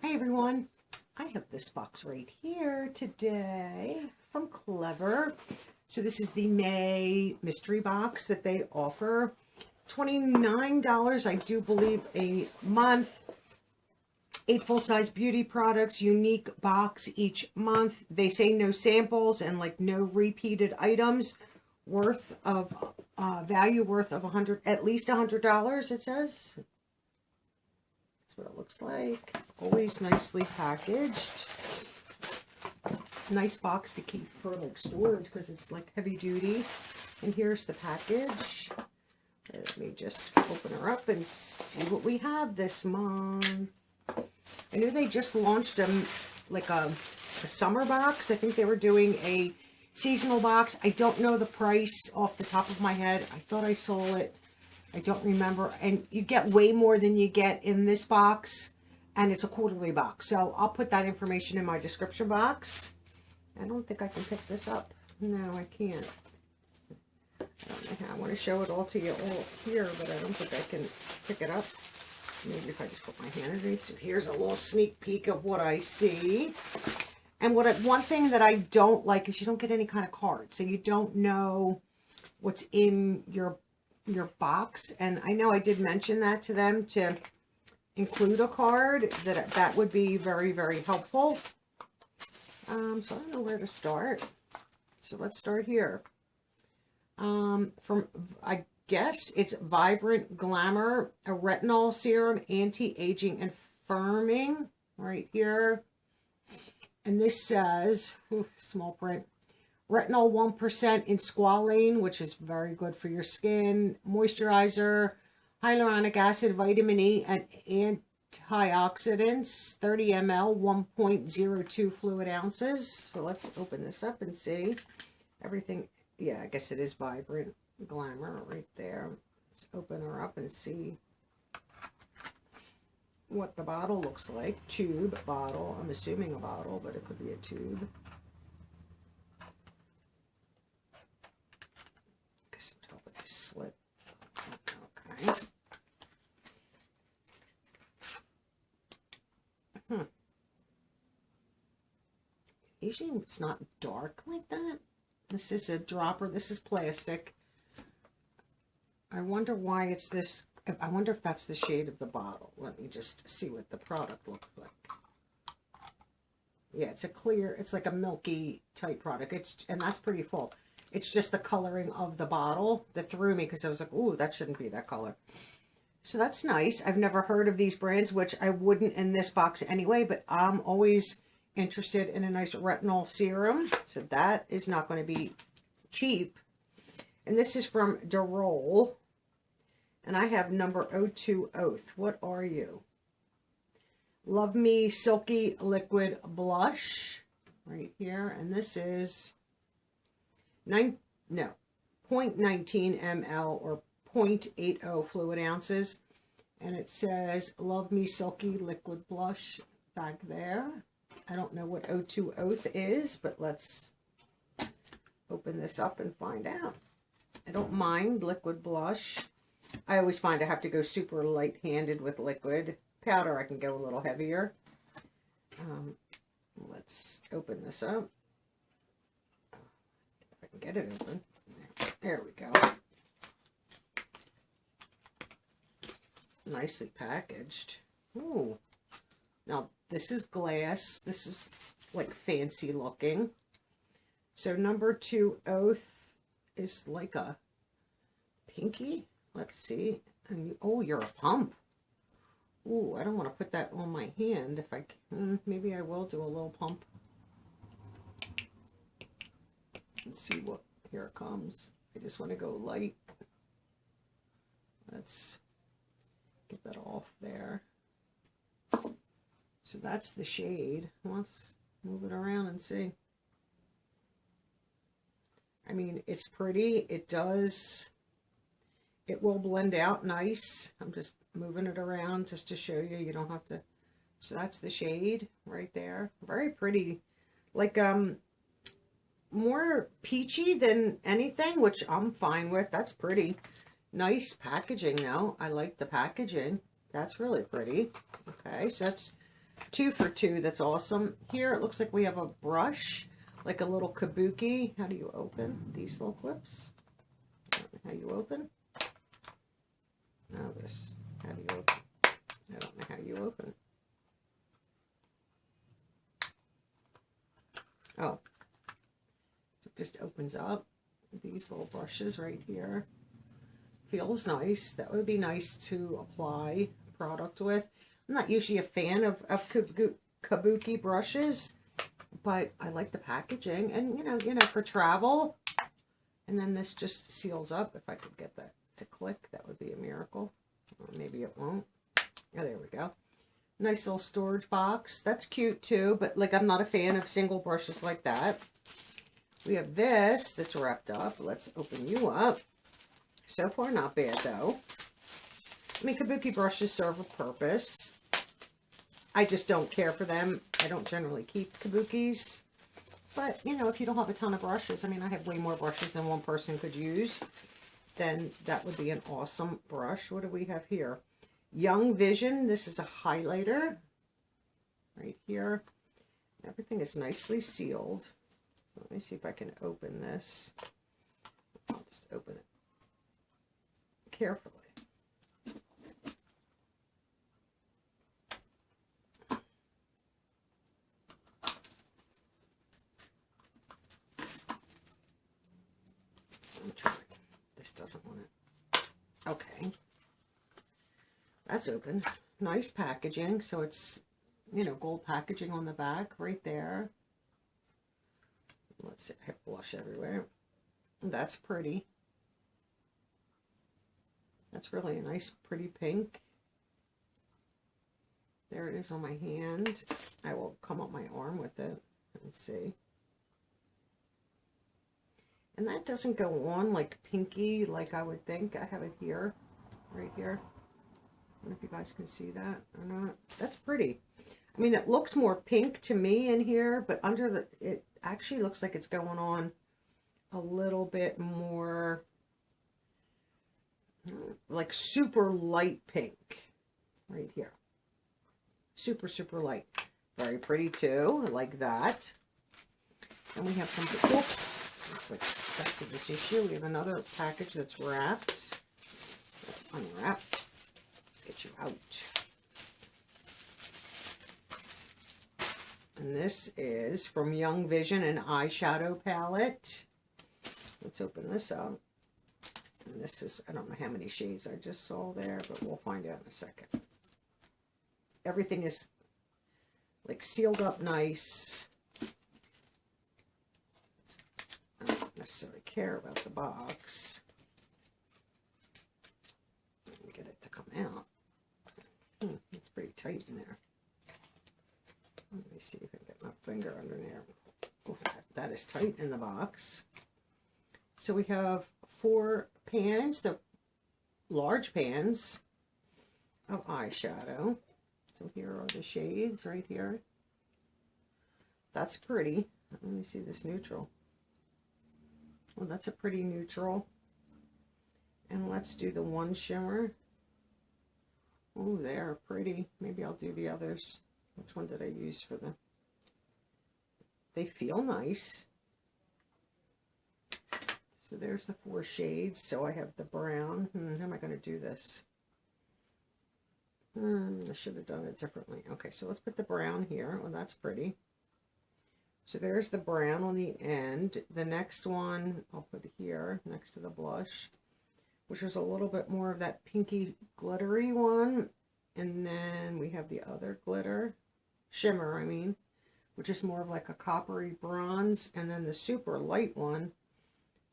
Hi everyone, I have this box right here today from Klever. So this is the May mystery box that they offer. $29, I do believe, a month. 8 full-size beauty products, unique box each month. They say no samples and like no repeated items. Worth of value worth of at least $100, it says. That's what it looks like. Always nicely packaged. Nice box to keep for like storage because it's like heavy duty. And here's the package. Let me just open her up and see what we have this month. I knew they just launched like a summer box. I think they were doing a seasonal box. I don't know the price off the top of my head. I thought I saw it. I don't remember. And you get way more than you get in this box. And it's a quarterly box. So I'll put that information in my description box. I don't think I can pick this up. No, I can't. I don't know how. I want to show it all to you all here, but I don't think I can pick it up. Maybe if I just put my hand underneath. So here's a little sneak peek of what I see. And one thing that I don't like is you don't get any kind of card. So you don't know what's in your box. And I know I did mention that to them to include a card. That would be very, very helpful. So I don't know where to start. So let's start here. I guess it's Vibrant Glamour, a retinol serum, anti-aging and firming, right here. And this says, small print, retinol 1% in squalane, which is very good for your skin, moisturizer, hyaluronic acid, vitamin E, and antioxidants, 30 ml, 1.02 fluid ounces. So let's open this up and see everything. Yeah, I guess it is Vibrant Glamour right there. Let's open her up and see what the bottle looks like. Tube bottle. I'm assuming a bottle, but it could be a tube. Guess I'm hoping I slip. Okay. Usually it's not dark like that. This is a dropper. This is plastic. I wonder why it's this. I wonder if that's the shade of the bottle. Let me just see what the product looks like. Yeah, it's a clear, it's like a milky type product. And that's pretty full. It's just the coloring of the bottle that threw me because I was like, ooh, that shouldn't be that color. So that's nice. I've never heard of these brands, which I wouldn't in this box anyway, but I'm always interested in a nice retinol serum. So that is not going to be cheap. And this is from Derol. And I have number 02 Oath. What are you? Love Me Silky Liquid Blush. Right here. And this is 0.19 ml or 0.80 fluid ounces. And it says Love Me Silky Liquid Blush back there. I don't know what 02 Oath is, but let's open this up and find out. I don't mind liquid blush. I always find I have to go super light-handed with liquid. Powder, I can go a little heavier. Let's open this up. If I can get it open. There we go. Nicely packaged. Ooh. Now, this is glass. This is like fancy looking. So number 2 Oath is like a pinky. Let's see. Oh, you're a pump. Ooh, I don't want to put that on my hand. If I can, maybe I will do a little pump. Let's see what, here it comes. I just want to go light. Let's get that off there. So that's the shade. Let's move it around and see. I mean, it's pretty. It will blend out nice. I'm just moving it around just to show you. You don't have to. So that's the shade right there. Very pretty. Like, more peachy than anything, which I'm fine with. That's pretty. Nice packaging, though. I like the packaging. That's really pretty. Okay, so that's 2 for 2. That's awesome. Here it looks like we have a brush, like a little kabuki. How do you open these little clips? I don't know how you open. Now this. How do you open? I don't know how you open. Oh. So it just opens up. These little brushes right here. Feels nice. That would be nice to apply product with. I'm not usually a fan of kabuki brushes, but I like the packaging, and you know, for travel. And then this just seals up. If I could get that to click, that would be a miracle. Or maybe it won't. Oh, there we go. Nice little storage box. That's cute too, but like I'm not a fan of single brushes like that. We have this that's wrapped up. Let's open you up. So far, not bad though. I mean, kabuki brushes serve a purpose. I just don't care for them. I don't generally keep kabukis. But, you know, if you don't have a ton of brushes, I mean, I have way more brushes than one person could use, then that would be an awesome brush. What do we have here? Young Vision. This is a highlighter right here. Everything is nicely sealed. So let me see if I can open this. I'll just open it carefully. I'm trying. This doesn't want it. Okay. That's open. Nice packaging. So it's, you know, gold packaging on the back right there. Let's see. I have blush everywhere. That's pretty. That's really a nice, pretty pink. There it is on my hand. I will come up my arm with it and see. And that doesn't go on like pinky like I would think. I have it here, right here. I don't know if you guys can see that or not. That's pretty. I mean, it looks more pink to me in here, but under the, it actually looks like it's going on a little bit more like super light pink right here. Super, super light. Very pretty too. I like that. And we have some, oops, it's like stuck to the tissue. We have another package that's wrapped. Let's unwrap. Get you out. And this is from Young Vision, an eyeshadow palette. Let's open this up. And this is, I don't know how many shades I just saw there, but we'll find out in a second. Everything is like sealed up nice. I don't necessarily care about the box. Let me get it to come out. It's pretty tight in there. Let me see if I can get my finger under there. Oh, that is tight in the box. So we have 4 pans, the large pans of eyeshadow. So here are the shades right here. That's pretty. Let me see this neutral. Well, that's a pretty neutral. And let's do the one shimmer. Oh, they're pretty. Maybe I'll do the others. Which one did I use for the... They feel nice. So there's the 4 shades. So I have the brown. How am I going to do this? I should have done it differently. Okay, so let's put the brown here. Oh, that's pretty. So there's the brown on the end. The next one I'll put here next to the blush, which is a little bit more of that pinky glittery one. And then we have the other glitter, shimmer I mean, which is more of like a coppery bronze. And then the super light one,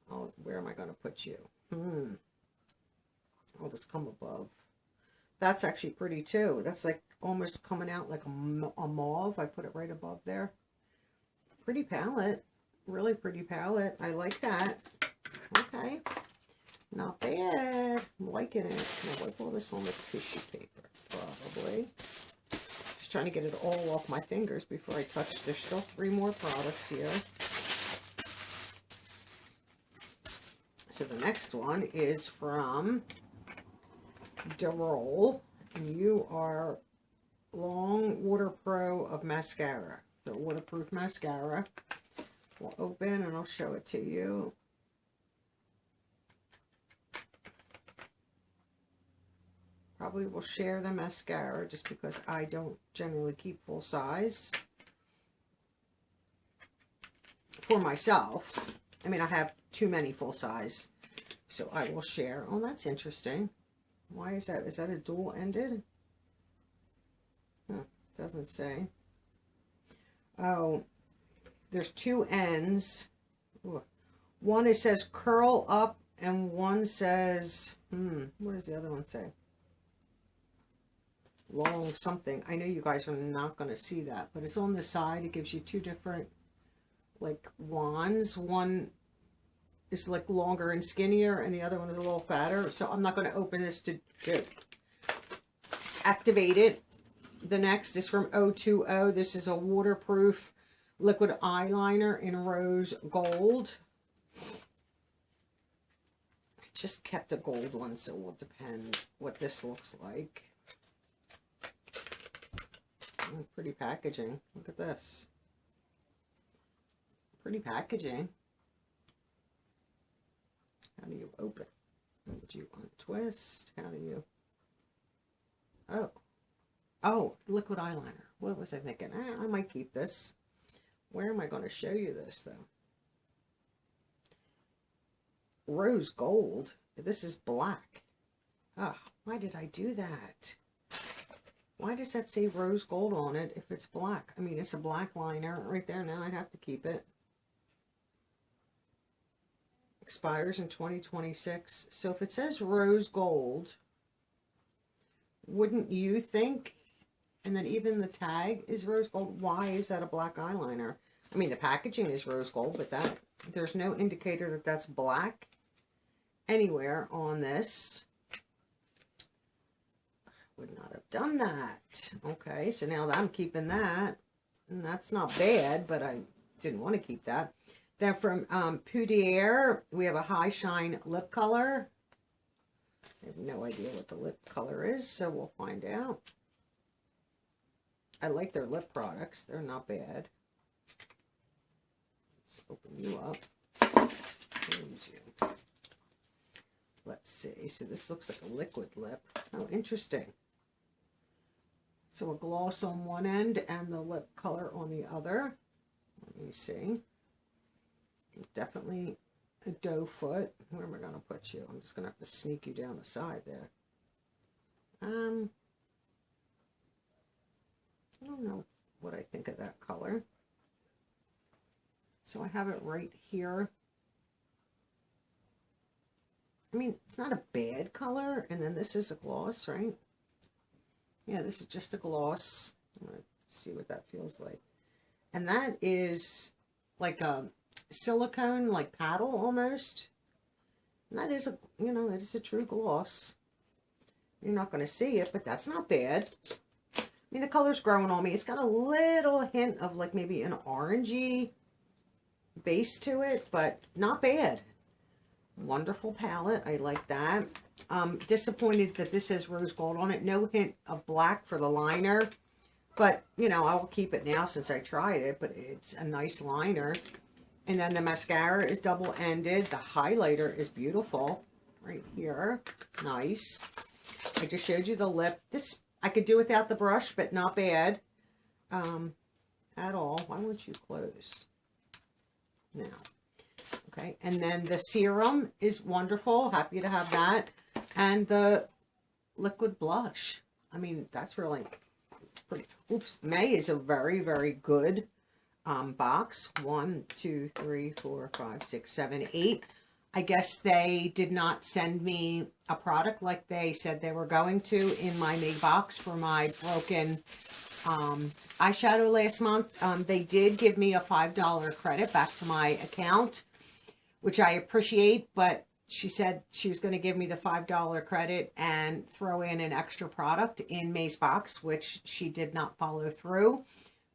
oh, where am I going to put you? I'll just come above. That's actually pretty too. That's like almost coming out like a mauve. I put it right above there. Pretty palette. Really pretty palette. I like that. Okay. Not bad. I'm liking it. Can I wipe all this on the tissue paper? Probably. Just trying to get it all off my fingers before I touch. There's still 3 more products here. So the next one is from Derol, and you are Long Water Pro of mascara. The waterproof mascara. We'll open and I'll show it to you. Probably will share the mascara just because I don't generally keep full size for myself. I mean, I have too many full size, so I will share. Oh, that's interesting. Why is that? Is that a dual ended? Huh, doesn't say. Oh, there's two ends. One it says curl up and one says, what does the other one say? Long something. I know you guys are not going to see that, but it's on the side. It gives you two different like wands. One is like longer and skinnier and the other one is a little fatter. So I'm not going to open this to activate it. The next is from 020. This is a waterproof liquid eyeliner in rose gold. I just kept a gold one, so it will depend what this looks like. Oh, pretty packaging. Look at this. Pretty packaging. How do you open? How do you untwist? How do you... Oh, liquid eyeliner. What was I thinking? I might keep this. Where am I going to show you this, though? Rose gold. This is black. Ah, why did I do that? Why does that say rose gold on it if it's black? I mean, it's a black liner right there. Now I have to keep it. Expires in 2026. So if it says rose gold, wouldn't you think? And then even the tag is rose gold. Why is that a black eyeliner? I mean, the packaging is rose gold, but that there's no indicator that that's black anywhere on this. Would not have done that. Okay, so now I'm keeping that. And that's not bad, but I didn't want to keep that. Then from Poudiere, we have a High Shine lip color. I have no idea what the lip color is, so we'll find out. I like their lip products. They're not bad. Let's open you up. Close you. Let's see. So this looks like a liquid lip. Oh, interesting. So a gloss on one end and the lip color on the other. Let me see. Definitely a doe foot. Where am I going to put you? I'm just going to have to sneak you down the side there. I don't know what I think of that color. So I have it right here. I mean, it's not a bad color. And then this is a gloss, right? Yeah, this is just a gloss. I'm going to see what that feels like. And that is like a silicone, like paddle almost. And that is a, you know, it is a true gloss. You're not going to see it, but that's not bad. I mean, the color's growing on me. It's got a little hint of like maybe an orangey base to it, but not bad. Wonderful palette. I like that. Disappointed that this says rose gold on it. No hint of black for the liner. But, you know, I will keep it now since I tried it. But it's a nice liner. And then the mascara is double-ended. The highlighter is beautiful. Right here. Nice. I just showed you the lip. This, I could do without the brush, but not bad. At all. Why won't you close? Now. Okay, and then the serum is wonderful. Happy to have that. And the liquid blush. I mean, that's really pretty. Oops. May is a very, very good box. 1, 2, 3, 4, 5, 6, 7, 8. I guess they did not send me a product like they said they were going to in my May box for my broken eyeshadow last month. They did give me a $5 credit back to my account, which I appreciate, but she said she was going to give me the $5 credit and throw in an extra product in May's box, which she did not follow through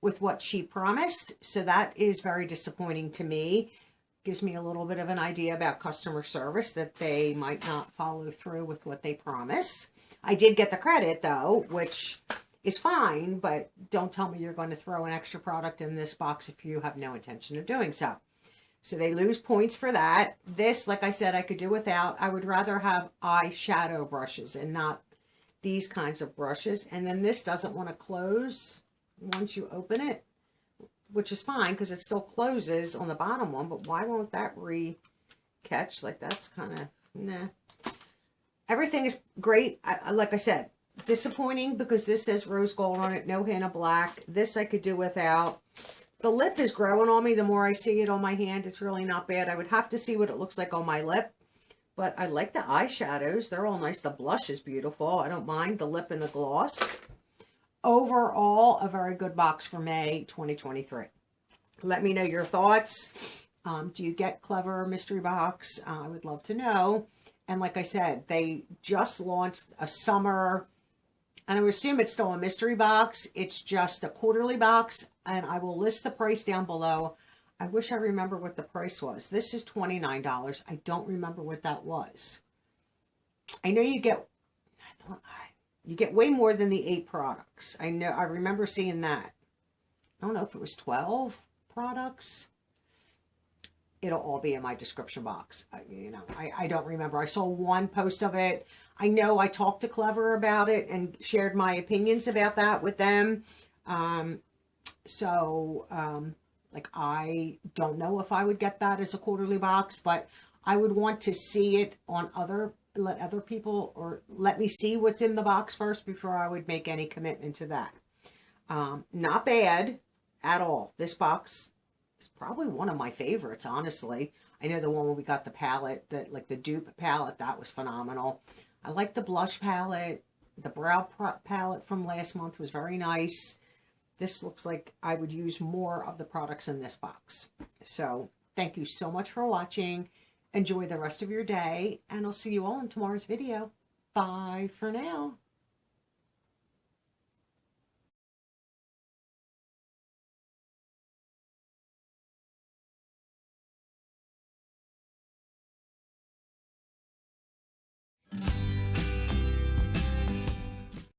with what she promised. So that is very disappointing to me. Gives me a little bit of an idea about customer service, that they might not follow through with what they promise. I did get the credit, though, which is fine, but don't tell me you're going to throw an extra product in this box if you have no intention of doing so. So they lose points for that. This, like I said, I could do without. I would rather have eyeshadow brushes and not these kinds of brushes. And then this doesn't want to close once you open it, which is fine because it still closes on the bottom one. But why won't that catch? Like, that's kind of, nah. Everything is great. Like I said, disappointing because this says rose gold on it, no hint of black. This I could do without. The lip is growing on me the more I see it on my hand. It's really not bad. I would have to see what it looks like on my lip. But I like the eyeshadows. They're all nice. The blush is beautiful. I don't mind the lip and the gloss. Overall, a very good box for May 2023. Let me know your thoughts. Do you get Klever mystery box? I would love to know. And like I said, they just launched a summer, and I would assume it's still a mystery box. It's just a quarterly box, and I will list the price down below. I wish I remember what the price was. This is $29. I don't remember what that was. I know you get, you get way more than the 8 products. I remember seeing that. I don't know if it was 12 products. It'll all be in my description box. I don't remember. I saw one post of it. I know I talked to Klever about it and shared my opinions about that with them. Like, I don't know if I would get that as a quarterly box, but I would want to see it on let other people, or let me see what's in the box first before I would make any commitment to that. Not bad at all. This box is probably one of my favorites, honestly. I know the one when we got the palette, like the dupe palette, that was phenomenal. I like the blush palette. The brow palette from last month was very nice. This looks like I would use more of the products in this box. So thank you so much for watching. Enjoy the rest of your day, and I'll see you all in tomorrow's video. Bye for now.